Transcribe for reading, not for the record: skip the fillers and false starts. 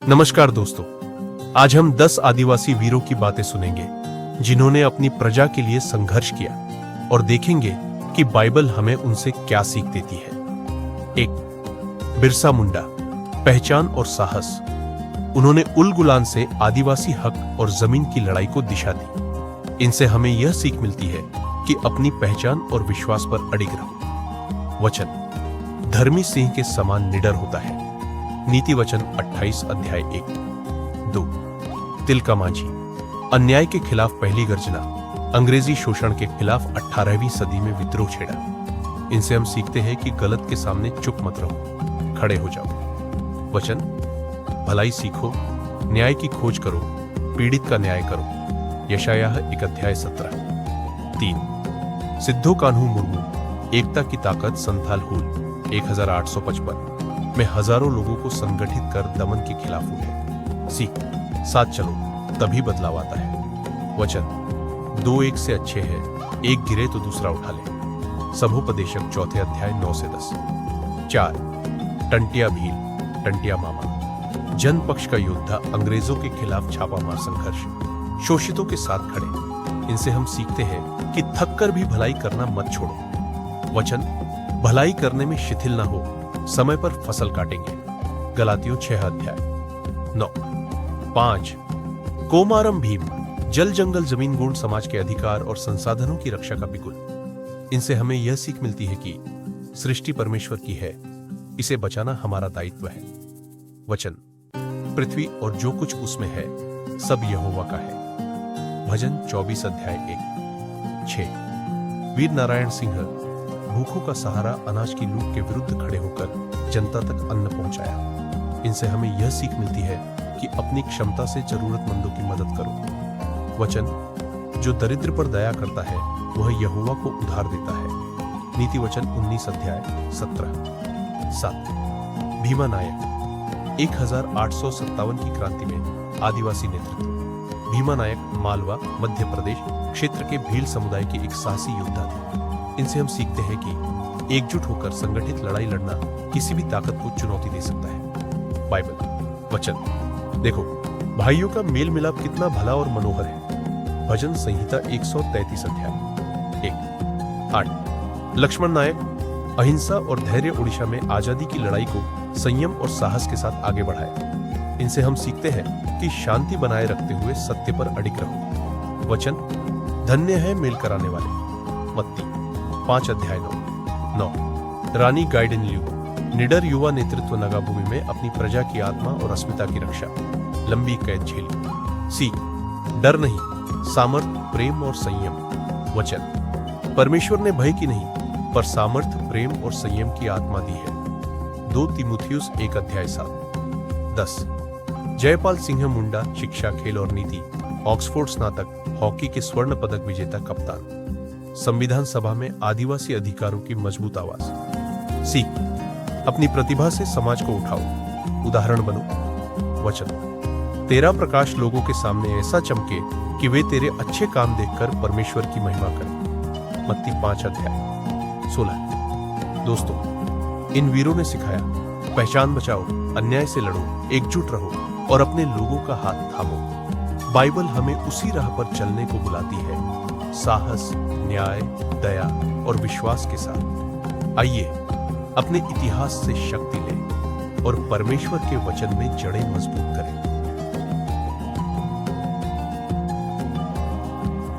नमस्कार दोस्तों, आज हम 10 आदिवासी वीरों की बातें सुनेंगे जिन्होंने अपनी प्रजा के लिए संघर्ष किया और देखेंगे कि बाइबल हमें उनसे क्या सीख देती है। 1. बिरसा मुंडा, पहचान और साहस। उन्होंने उल गुलान से आदिवासी हक और जमीन की लड़ाई को दिशा दी। इनसे हमें यह सीख मिलती है कि अपनी पहचान और विश्वास पर अडिग रहो। वचन, धर्मी सिंह के समान निडर होता है। नीति वचन 28 अध्याय 1। 2. तिलका मांझी, अन्याय के खिलाफ पहली गर्जना। अंग्रेजी शोषण के खिलाफ 18वीं सदी में विद्रोह छेड़ा। इनसे हम सीखते हैं कि गलत के सामने चुप मत रहो, खड़े हो जाओ। वचन, भलाई सीखो, न्याय की खोज करो, पीड़ित का न्याय करो। यशायाह 1 अध्याय 17। 3. सिद्धो कान्हू मुर्मू, एकता की ताकत संथाल हुल 1855 में हजारों लोगों को संगठित कर दमन के खिलाफ उठे। सीख, साथ चलो तभी बदलाव आता है। वचन, 2 एक से अच्छे हैं, एक गिरे तो दूसरा उठा ले। सभोपदेशक 4 अध्याय 9 से 10। 4. टंटिया भील, टंटिया मामा, जन पक्ष का योद्धा, अंग्रेजों के खिलाफ छापामार संघर्ष, शोषितों के साथ खड़े। इनसे हम सीखते हैं कि थक कर भी भलाई करना मत छोड़ो। वचन, भलाई करने में शिथिल ना हो, समय पर फसल काटेंगे। गलातियों 6 अध्याय 9। 5. कोमारम भीम, जल जंगल जमीन गुण समाज के अधिकार और संसाधनों की रक्षा का बिगुल। इनसे हमें यह सीख मिलती है कि सृष्टि परमेश्वर की है, इसे बचाना हमारा दायित्व है। वचन, पृथ्वी और जो कुछ उसमें है सब यहोवा का है। भजन 24 अध्याय 1। 6. वीर नारायण सिंह, भूखों का सहारा, अनाज की लूट के विरुद्ध खड़े होकर जनता तक अन्न पहुंचाया। इनसे हमें यह सीख मिलती है कि अपनी क्षमता से जरूरतमंदों की मदद करो। वचन, जो दरिद्र पर दया करता है वह यहोवा को उधार देता है। नीति वचन 19 अध्याय 17। 7. भीमा नायक, 1857 की क्रांति में आदिवासी नेतृत्व। भीमा नायक मालवा मध्य प्रदेश क्षेत्र के भील समुदाय के एक साहसी योद्धा थे। इनसे हम सीखते हैं कि एकजुट होकर संगठित लड़ाई लड़ना किसी भी ताकत को चुनौती दे सकता है। बाइबल वचन, देखो भाइयों का मेल मिलाप कितना भला और मनोहर है। भजन संहिता 133 अध्याय 1। 8. लक्ष्मण नायक, अहिंसा और धैर्य, उड़ीसा में आजादी की लड़ाई को संयम और साहस के साथ आगे बढ़ाया। इनसे हम सीखते हैं कि शांति बनाए रखते हुए सत्य पर अडिग रहो। वचन, धन्य है मेल कराने वाले। मत्ती 5 अध्याय 9। रानी गाइडेन ल्यू, निडर युवा नेतृत्व, नगाभूमि में अपनी प्रजा की आत्मा और अस्मिता की रक्षा, लंबी कैद झेली। सीख, डर नहीं, सामर्थ्य, प्रेम और संयम। वचन, परमेश्वर ने भय की नहीं पर सामर्थ्य, प्रेम और संयम की आत्मा दी है। 2 तीमुथियुस 1 अध्याय 7। 10. जयपाल सिंह मुंडा, शिक्षा, खेल और नीति, ऑक्सफोर्ड स्नातक, हॉकी के स्वर्ण पदक विजेता कप्तान। संविधान सभा में आदिवासी अधिकारों की मजबूत आवाज। सीख, अपनी प्रतिभा से समाज को उठाओ, उदाहरण बनो। वचन, तेरा प्रकाश लोगों के सामने ऐसा चमके कि वे तेरे अच्छे काम देखकर परमेश्वर की महिमा करें। मत्ती 5 अध्याय 16। दोस्तों, इन वीरों ने सिखाया, पहचान बचाओ, अन्याय से लड़ो, एकजुट रहो और अपने लोगों का हाथ थामो। बाइबल हमें उसी राह पर चलने को बुलाती है, साहस, न्याय, दया और विश्वास के साथ। आइए अपने इतिहास से शक्ति लें और परमेश्वर के वचन में जड़ें मजबूत करें।